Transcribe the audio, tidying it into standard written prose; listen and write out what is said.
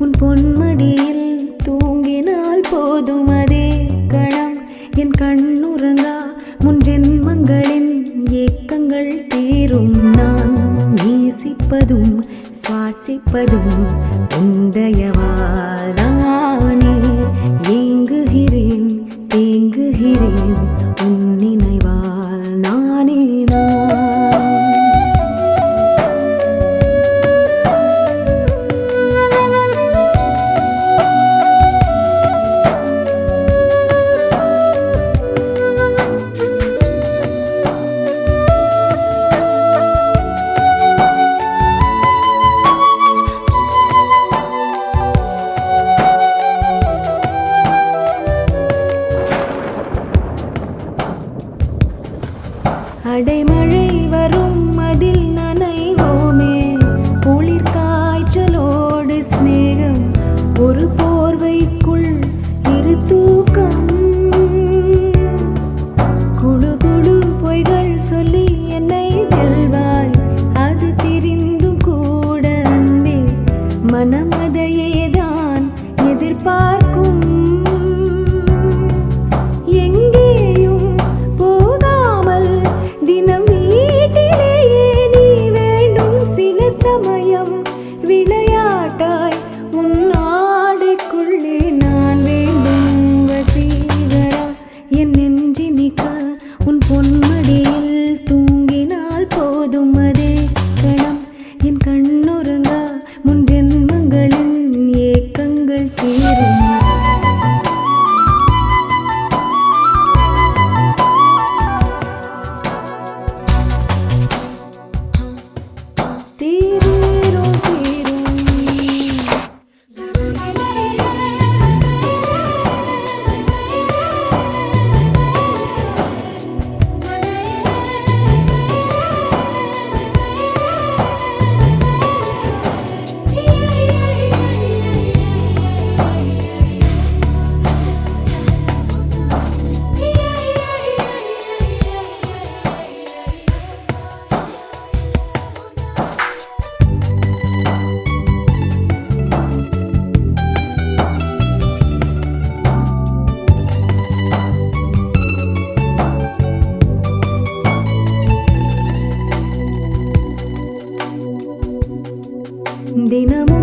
உன் பொன்மடியில் தூங்கினால் போதும் அதே கணம் என் கண்ணுறங்கா முன் ஜென்மங்களின் ஏக்கங்கள் தீரும். நான் நேசிப்பதும் சுவாசிப்பதும் உந்தயவாதானே. ஏங்குகிறேன் தேங்குகிறேன் உன் நினைவால் நானே நான். அடைமழை வரும் அதில் நனைவோமே. குளிர் காய்ச்சலோடு சிநேகம் ஒரு போர்வைக்குள் இரு தூக்கம். குழு குழு பொய்கள் சொல்லி என்னை வெல்வாய். அது தெரிந்தும் கூட அன்பே மனம் அதையேதான் எதிர்பார்க்கும். விளையாட்டாய் உன் ஆடைக்குள்ளே நான் வேண்டும் வசீகரா. என் நெஞ்சினிக்க உன் பொன்மடியில் தூங்கினால் போதும் அதே கணம் என் கண்ணுறங்கா முன் ஜென்மங்களின் ஏக்கங்கள் தீரும். தினமும்